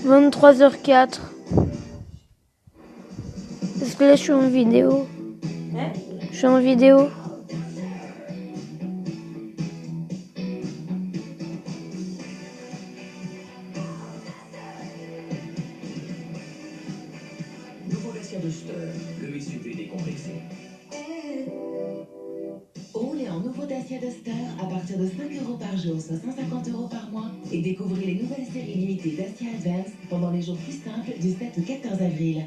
23h04. Parce que là, je suis en vidéo. Je suis en vidéo. Nouveau Dacia Duster, le SUV décomplexé. Roulez en nouveau Dacia Duster à partir de 5 € par jour, soit 150 € par mois. Et découvrez les nouvelles séries limitées Dacia Advance pendant les jours plus simples du 7 au 14 avril.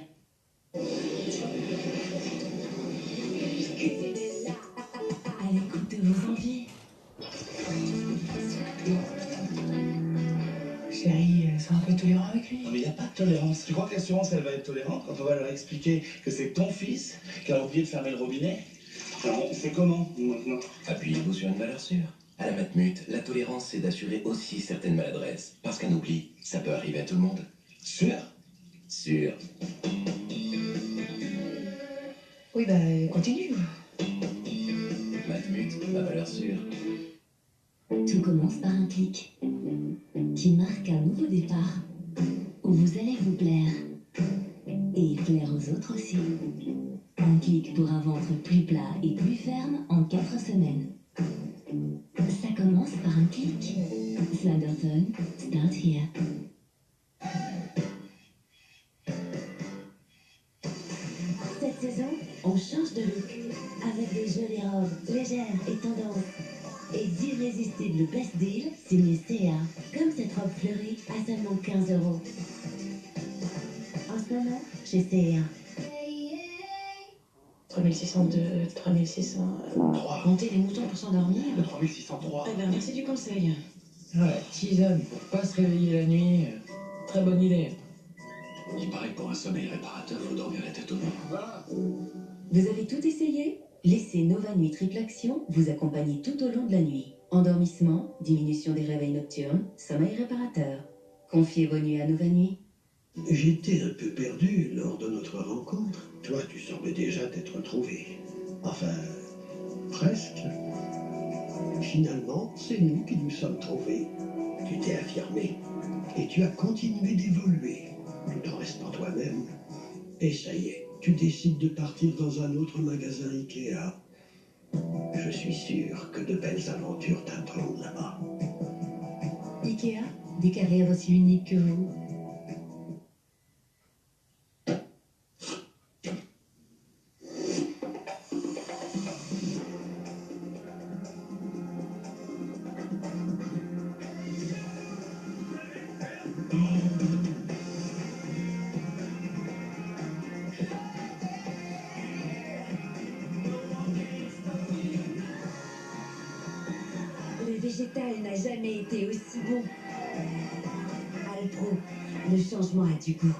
À l'écoute de vos envies. Chérie, sois un peu tolérant avec lui. Mais il n'y a pas de tolérance. Tu crois que l'assurance, elle va être tolérante quand on va leur expliquer que c'est ton fils qui a oublié de fermer le robinet? Alors, on fait comment, maintenant? Appuyez-vous sur une valeur sûre. À la Matmut, la tolérance, c'est d'assurer aussi certaines maladresses. Parce qu'un oubli, ça peut arriver à tout le monde. Sûr? Sûr. Oui, bah, continue. Matmut, ma valeur sûre. Tout commence par un clic qui marque un nouveau départ où vous allez vous plaire et plaire aux autres aussi. Un clic pour un ventre plus plat et plus ferme en 4 semaines. Ça commence par un clic. Slenderton, start here. Cette saison, on change de look avec des jolies robes légères et tendances. Et d'irrésistibles best deals signé CA, comme cette robe fleurie à seulement 15 €. En ce moment, chez CA. 3602, 3600... Compter les moutons pour s'endormir. Le 3603. Eh ben, merci du conseil. Ouais, tisane pour pas se réveiller la nuit. Très bonne idée. Il paraît que pour un sommeil réparateur, faut dormir la tête au vent. Voilà. Vous avez tout essayé? Laissez Nova Nuit Triple Action vous accompagner tout au long de la nuit. Endormissement, diminution des réveils nocturnes, sommeil réparateur. Confiez vos nuits à Nova Nuit. J'étais un peu perdu lors de notre rencontre. Toi, tu semblais déjà t'être trouvé. Enfin, presque. Finalement, c'est nous qui nous sommes trouvés. Tu t'es affirmé et tu as continué d'évoluer, tout en restant toi-même. Et ça y est, tu décides de partir dans un autre magasin Ikea. Je suis sûr que de belles aventures t'attendent là-bas. Ikea, des carrières aussi uniques que vous. Le végétal n'a jamais été aussi bon. Alpro, le changement a du goût.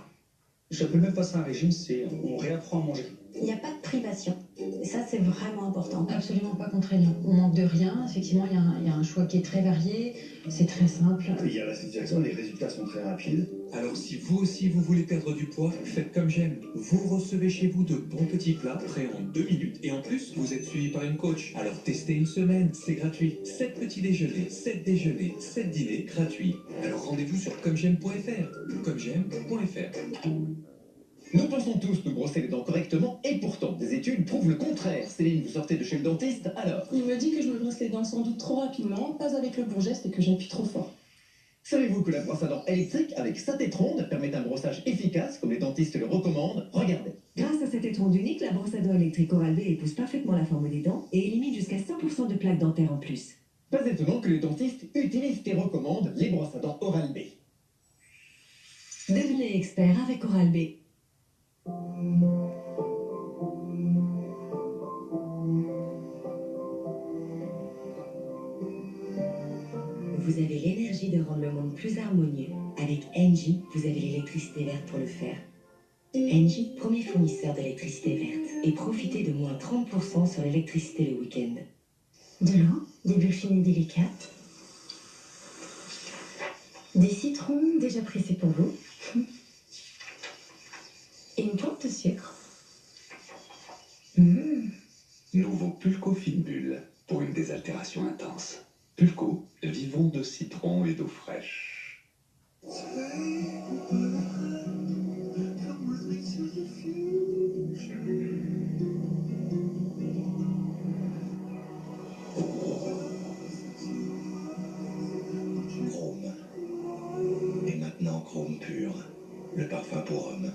J'appelle même pas ça un régime, c'est on réapprend à manger. Il n'y a pas de privation. Et ça, c'est vraiment important. Absolument pas contraignant. On manque de rien. Effectivement, il y a un choix qui est très varié. C'est très simple. Il y a la satisfaction, les résultats sont très rapides. Alors si vous aussi vous voulez perdre du poids, faites comme j'aime. Vous recevez chez vous de bons petits plats prêts en 2 minutes et en plus vous êtes suivi par une coach. Alors testez une semaine, c'est gratuit. 7 petits déjeuners, 7 déjeuners, 7 dîners gratuits. Alors rendez-vous sur commej'aime.fr. commej'aime.fr. Nous pensons tous nous brosser les dents correctement et pourtant des études prouvent le contraire. Céline, vous sortez de chez le dentiste, alors? Il me dit que je me brosse les dents sans doute trop rapidement, pas avec le bon geste et que j'appuie trop fort. Savez-vous que la brosse à dents électrique avec sa tétronde permet un brossage efficace comme les dentistes le recommandent? Regardez. Grâce à cette étronde unique, la brosse à dents électrique Oral-B épouse parfaitement la forme des dents et élimine jusqu'à 100% de plaques dentaires en plus. Pas étonnant que les dentistes utilisent et recommandent les brosses à dents Oral-B. Devenez expert avec Oral-B. Vous avez l'énergie de rendre le monde plus harmonieux. Avec Engie, vous avez l'électricité verte pour le faire. Engie, premier fournisseur d'électricité verte. Et profitez de moins 30% sur l'électricité le week-end. De l'eau, des bulles fines délicates. Des citrons déjà pressés pour vous. Et une pointe de sucre. Nouveau Pulco Fine Bulle pour une désaltération intense. Pulco, vivons de citron et d'eau fraîche. Chrome. Et maintenant Chrome pur. Le parfum pour homme.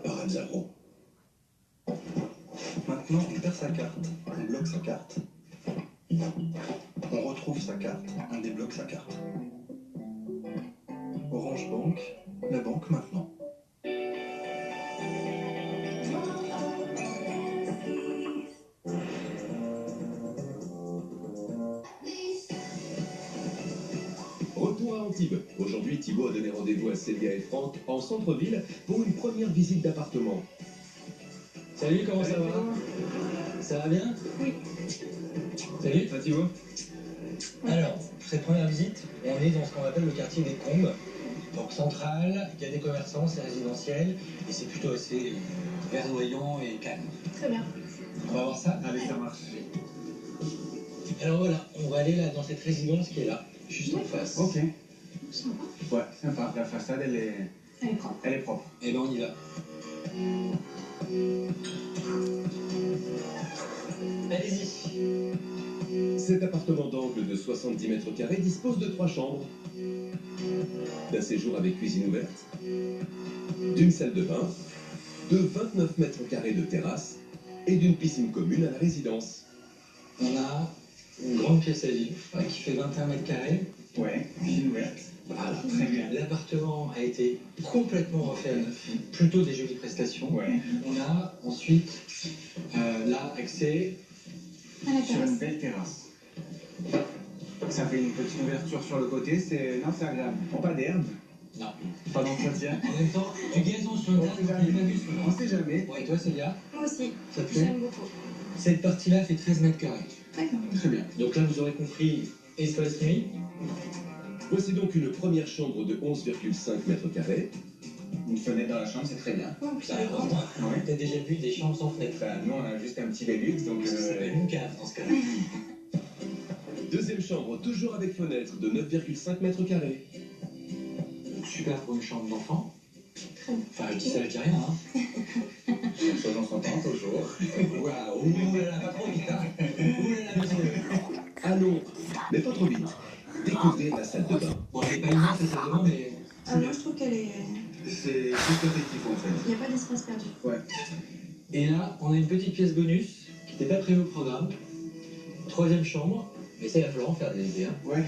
Par Azzaro. Maintenant, on perd sa carte, on bloque sa carte. On retrouve sa carte, on débloque sa carte. Orange Bank, la banque maintenant. Retour à Antibes. Aujourd'hui, Thibaut a donné rendez-vous à Célia et Franck en centre-ville pour une première visite d'appartement. Salut, comment ça va? Ça va bien? Oui. Salut, ça Thibaut? Alors, pour cette première visite, on est dans ce qu'on appelle le quartier des Combes. Donc central, il y a des commerçants, c'est résidentiel, et c'est plutôt assez verdoyant et calme. Très bien. On va voir ça? Allez, ça marche. Alors voilà, on va aller là dans cette résidence qui est là, juste en face. Ok. Sympa. Ouais, sympa. La façade, elle est propre. Elle est propre. Et ben on y va. Allez-y. Cet appartement d'angle de 70 mètres carrés dispose de 3 chambres, d'un séjour avec cuisine ouverte, d'une salle de bain, de 29 mètres carrés de terrasse et d'une piscine commune à la résidence. On a une grande pièce à vivre qui fait 21 mètres carrés. Ouais, cuisine ouverte. Voilà, très bien. L'appartement a été complètement refait à neuf, plutôt des jolies prestations. Ouais. On a ensuite là accès À la Sur une terrasse. belle terrasse. Ça fait une petite ouverture sur le côté, c'est agréable. Pas d'herbe, Non. pas d'entretien. En même temps, du gazon sur une table, il n'y a pas vu souvent. On sait jamais. Bon, et toi, Célia, Moi aussi. ça te plaît? J'aime beaucoup. Cette partie-là fait 13 mètres carrés. D'accord. Très bien. Donc là, vous aurez compris, espace nuit. Voici donc une première chambre de 11,5 mètres carrés. Une fenêtre dans la chambre, c'est très bien. Ouais, puis Ça, c'est grand. Ouais. T'as déjà vu des chambres sans fenêtre? Enfin, nous, on a juste un petit Velux, donc... C'est une cave dans ce cas-là. Deuxième chambre, toujours avec fenêtre, de 9,5 mètres carrés. Super pour une chambre d'enfant. Enfin, je dis ça, je dis rien, hein. Les choses en son temps, toujours. Waouh, ouh là là, pas trop vite, hein. Ouh là là, monsieur. Allons, mais pas trop vite. Découvrez la salle de bain. Bon, elle est pas immense, cette salle de bain, mais... Ah, moi, je trouve qu'elle est. C'est juste effectif, en fait. Il n'y a pas d'espace perdu. Ouais. Et là, on a une petite pièce bonus qui n'était pas prévue au programme. Troisième chambre, mais ça, il va falloir en faire des idées, hein. Ouais.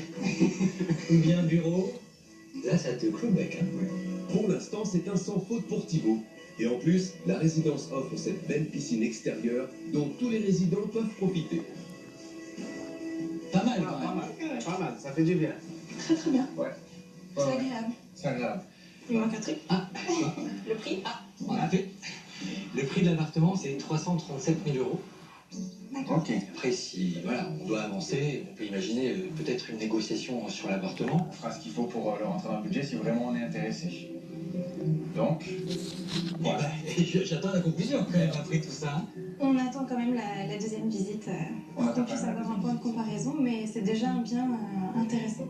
Ou bien bureau. Là, ça te cloue, mec, hein. Pour l'instant, c'est un sans faute pour Thibaut. Et en plus, la résidence offre cette belle piscine extérieure dont tous les résidents peuvent profiter. Pas mal, quand même. Pas mal, ça fait du bien. Très très bien. Ouais. C'est agréable. C'est agréable. Il manque un truc. Ah, Le prix. on a fait. Le prix de l'appartement, c'est 337 000 euros. D'accord. Ok. Après, si voilà, on doit avancer, on peut imaginer peut-être une négociation sur l'appartement. On fera ce qu'il faut pour le rentrer dans le budget si vraiment on est intéressé. Donc, Voilà. Et j'attends la conclusion quand même après tout ça. On attend quand même la deuxième visite On pour attend qu'on puisse pas la avoir un point de comparaison, mais c'est déjà un bien intéressant.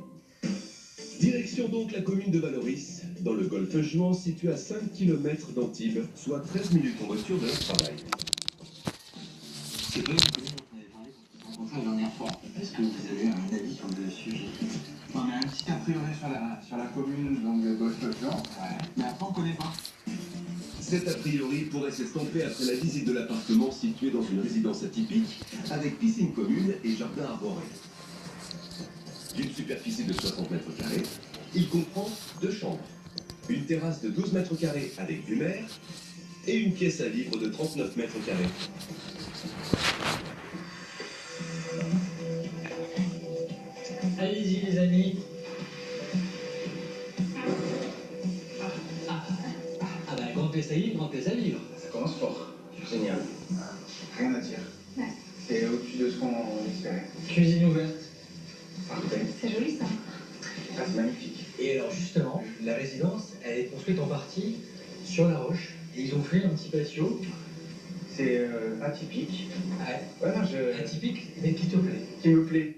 Direction donc la commune de Valoris, dans le golfe Juan, situé à 5 km d'Antibes, soit 13 minutes en voiture de leur travail. C'est pas une commune dont on avait parlé quand on s'est rencontrés la dernière fois. Est-ce que vous avez un avis sur le sujet? on a un petit a priori sur la commune, donc de Golfe-Jean, mais après on connaît pas. Cet a priori pourrait s'estomper après la visite de l'appartement situé dans une résidence atypique, avec piscine commune et jardin arboré. D'une superficie de 60 mètres carrés, il comprend 2 chambres, une terrasse de 12 mètres carrés avec vue mer et une pièce à vivre de 39 mètres carrés. Allez-y les amis. Ah bah grande pièce à vivre, grande pièce à vivre. Ça commence fort. Génial. Rien à dire. Ouais. C'est au-dessus de ce qu'on espérait. Cuisine ouverte. Parfait. C'est joli ça. Ah, c'est magnifique. Et alors justement, la résidence, elle est construite en partie sur la roche. Et ils ont fait un petit patio. C'est atypique. Ouais. Ouais, non, Atypique, mais qui te plaît. qui me plaît.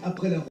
après la